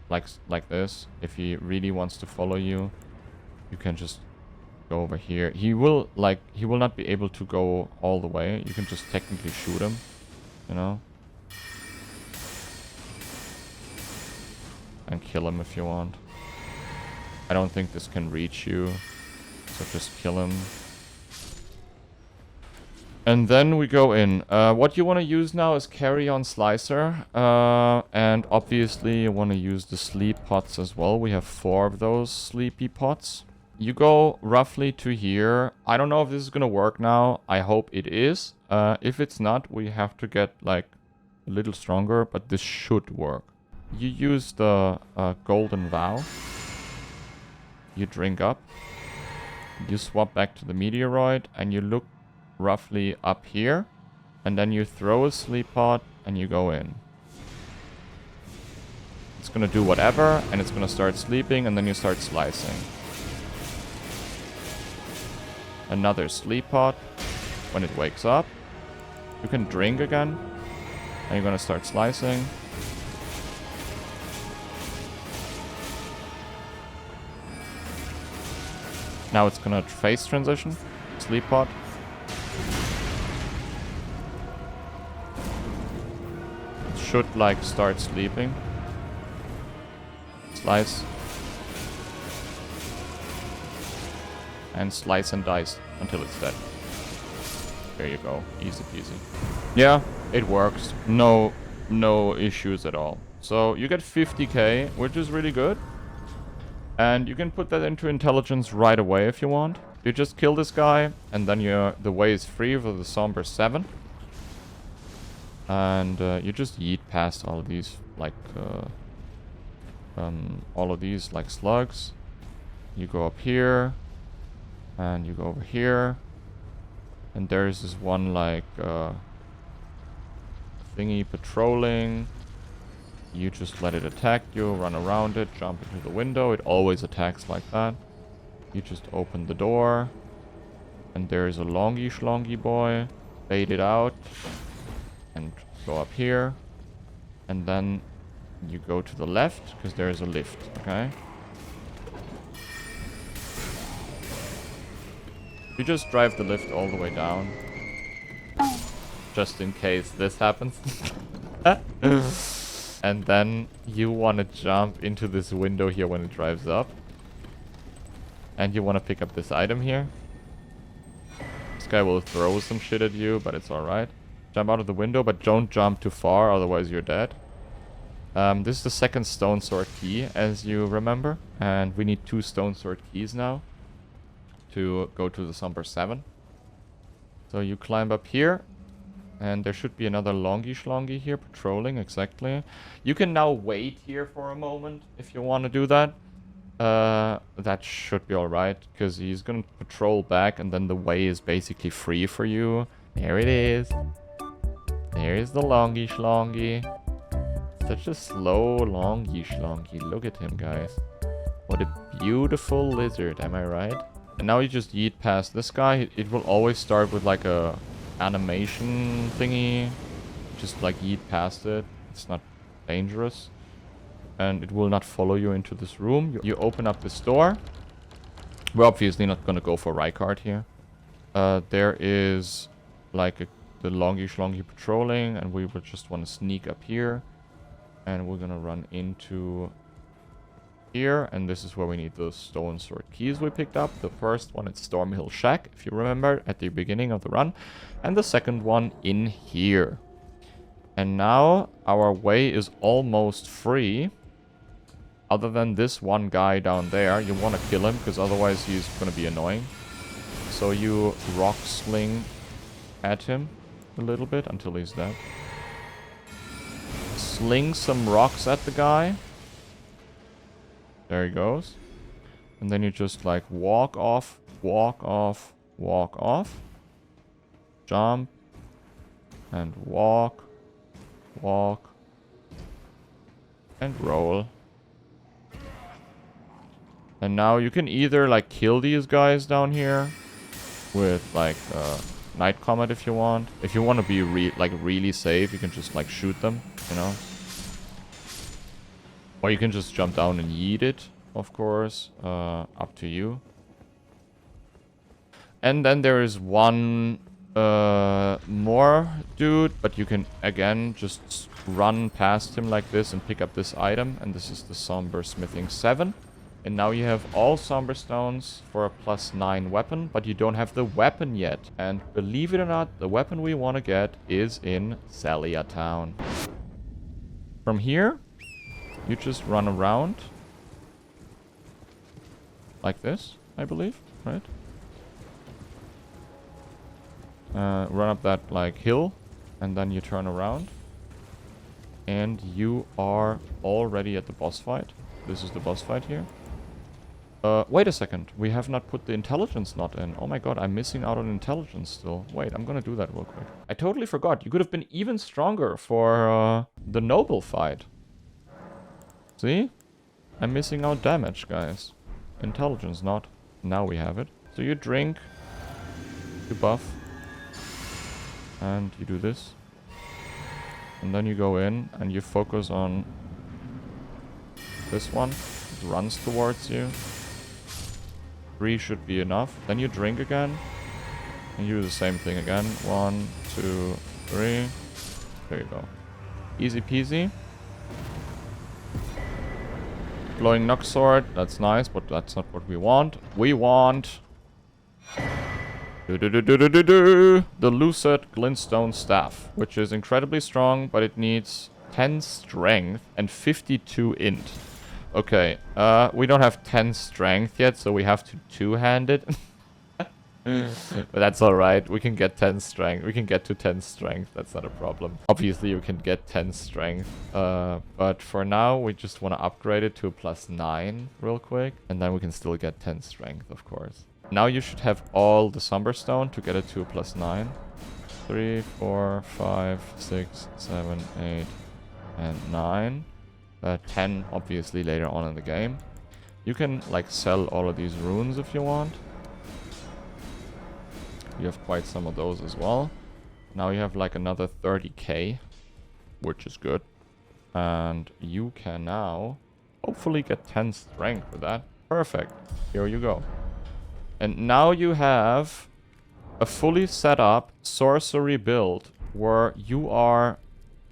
[SPEAKER 1] like this. If he really wants to follow you, you can just go over here. He will not be able to go all the way. You can just technically shoot him, you know, and kill him if you want. I don't think this can reach you, so just kill him. And then we go in. What you want to use now is Carian Slicer. And obviously you want to use the sleep pots as well. We have 4 of those sleepy pots. You go roughly to here. I don't know if this is going to work now. I hope it is. If it's not, we have to get like a little stronger, but this should work. you use the golden vow. You drink up. You swap back to the meteoroid and you look roughly up here. And then you throw a sleep pod and you go in. It's gonna do whatever and it's gonna start sleeping and then you start slicing. Another sleep pod. When it wakes up, you can drink again. And you're gonna start slicing. Now it's gonna phase transition. Sleep pod. It should like start sleeping. Slice. And slice and dice until it's dead. There you go. Easy peasy. Yeah, it works. No issues at all. So you get 50k, which is really good. And you can put that into intelligence right away if you want. You just kill this guy, and then the way is free for the Somber 7. And you just yeet past all of these, like, slugs. You go up here, and you go over here. And there's this one, like, thingy patrolling. You just let it attack you, run around it, jump into the window. It always attacks like that. You just open the door. And there's a longy schlongy boy. Bait it out. And go up here. And then you go to the left, because there's a lift, okay? You just drive the lift all the way down. Just in case this happens. And then you want to jump into this window here when it drives up. And you want to pick up this item here. This guy will throw some shit at you, but it's alright. Jump out of the window, but don't jump too far, otherwise you're dead. This is the second stone sword key, as you remember. And we need 2 stone sword keys now to go to the Somber 7. So you climb up here. And there should be another longy schlongy here patrolling, exactly. You can now wait here for a moment if you want to do that. That should be alright, because he's going to patrol back and then the way is basically free for you. There it is. There is the longy schlongy. Such a slow longy schlongy. Look at him, guys. What a beautiful lizard, am I right? And now you just yeet past this guy. It will always start with like a animation thingy. Just like yeet past it. It's not dangerous. And it will not follow you into this room. You open up this door. We're obviously not going to go for Rykard here. There is like the longy schlongy patrolling. And we will just want to sneak up here. And we're going to run into here. And this is where we need those stone sword keys we picked up. The first one at Stormhill Shack, if you remember, at the beginning of the run. And the second one in here. And now our way is almost free. Other than this one guy down there. You want to kill him, because otherwise he's going to be annoying. So you rock sling at him a little bit until he's dead. Sling some rocks at the guy. There he goes. And then you just like walk off, walk off, walk off. Jump. And walk. Walk. And roll. And now you can either like kill these guys down here with like Night Comet if you want. If you want to be really safe, you can just like shoot them, you know. Or you can just jump down and yeet it, of course. Up to you. And then there is one more dude, but you can again just run past him like this and pick up this item. And this is the Somber Smithing 7. And now you have all Somber Stones for a +9 weapon, but you don't have the weapon yet. And believe it or not, the weapon we want to get is in Sellia Town. From here, you just run around. Like this, I believe, right? Run up that, like, hill. And then you turn around. And you are already at the boss fight. This is the boss fight here. Wait a second. We have not put the intelligence knot in. Oh my god, I'm missing out on intelligence still. Wait, I'm gonna do that real quick. I totally forgot. You could have been even stronger for the noble fight. See? I'm missing out damage, guys. Intelligence knot. Now we have it. So you drink. You buff. And you do this. And then you go in and you focus on this one. It runs towards you. 3 should be enough. Then you drink again. And you do the same thing again. 1, 2, 3. There you go. Easy peasy. Glowing Nox Sword. That's nice, but that's not what we want. We want... the Lusat Glintstone Staff, which is incredibly strong, but it needs 10 strength and 52 int. Okay, we don't have 10 strength yet, so we have to two-hand it. But that's alright, we can get 10 strength. We can get to 10 strength, that's not a problem. Obviously, you can get 10 strength. But for now, we just want to upgrade it to a +9 real quick. And then we can still get 10 strength, of course. Now you should have all the Somberstone to get it to a +9. 3, 4, 5, 6, 7, 8, and 9. 10, obviously, later on in the game. You can, like, sell all of these runes if you want. You have quite some of those as well. Now you have, like, another 30k, which is good. And you can now hopefully get 10 strength with that. Perfect. Here you go. And now you have a fully set up sorcery build where you are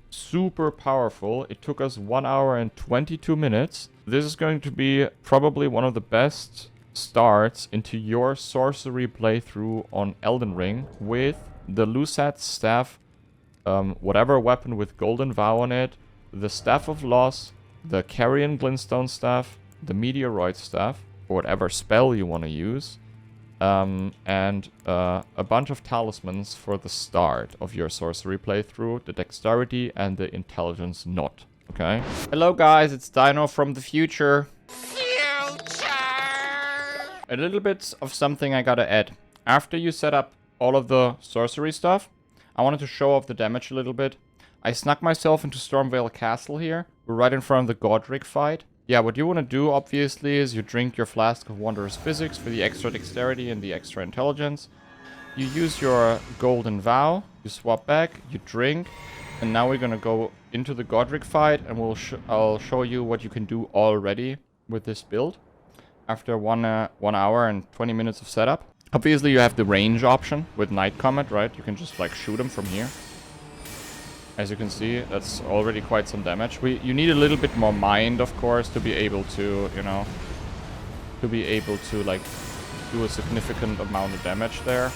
[SPEAKER 1] super powerful. It took us 1 hour and 22 minutes. This is going to be probably one of the best starts into your sorcery playthrough on Elden Ring with the Lusat staff, whatever weapon with Golden Vow on it, the Staff of Loss, the Carian Glintstone staff, the Meteoroid staff, or whatever spell you want to use. And a bunch of talismans for the start of your sorcery playthrough, the dexterity and the intelligence knot. Okay? Hello guys, it's Dino from the future. A little bit of something I gotta add. After you set up all of the sorcery stuff, I wanted to show off the damage a little bit. I snuck myself into Stormvale Castle here. We're right in front of the Godric fight. Yeah, what you want to do, obviously, is you drink your Flask of Wondrous Physics for the extra dexterity and the extra intelligence. You use your Golden Vow, you swap back, you drink, and now we're going to go into the Godric fight, and I'll show you what you can do already with this build after 1 hour and 20 minutes of setup. Obviously, you have the range option with Night Comet, right? You can just, like, shoot them from here. As you can see, that's already quite some damage. You need a little bit more mind, of course, to be able to, you know, like, do a significant amount of damage there.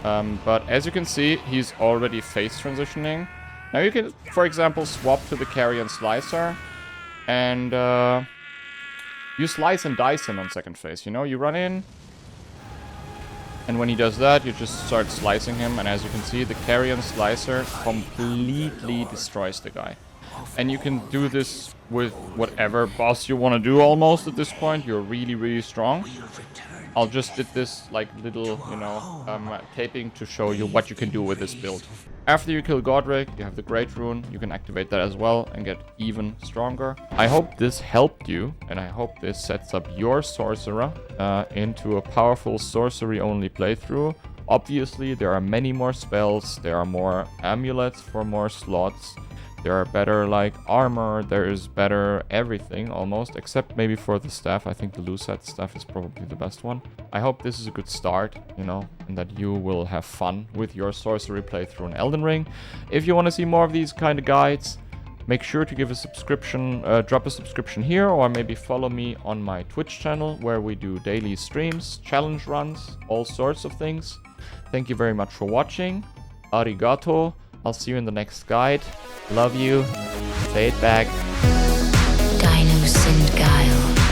[SPEAKER 1] But as you can see, he's already phase transitioning. Now you can, for example, swap to the Carian Slicer, and you slice and dice him on second phase, you know? You run in, and when he does that, you just start slicing him, and as you can see, the Carian Slicer completely destroys the guy. And you can do this with whatever boss you want to do almost at this point. You're really, really strong. I'll just did this, like, little, you know, taping to show you what you can do with this build. After you kill Godric, you have the Great Rune. You can activate that as well and get even stronger. I hope this helped you, and I hope this sets up your sorcerer into a powerful sorcery-only playthrough. Obviously, there are many more spells. There are more amulets for more slots. There are better, like, armor. There is better everything, almost, except maybe for the staff. I think the Lusat staff is probably the best one. I hope this is a good start, you know, and that you will have fun with your sorcery playthrough in Elden Ring. If you want to see more of these kind of guides, make sure to give a subscription, drop a subscription here, or maybe follow me on my Twitch channel, where we do daily streams, challenge runs, all sorts of things. Thank you very much for watching. Arigato. I'll see you in the next guide. Love you. Say it back.
[SPEAKER 3] Dinos and Guile.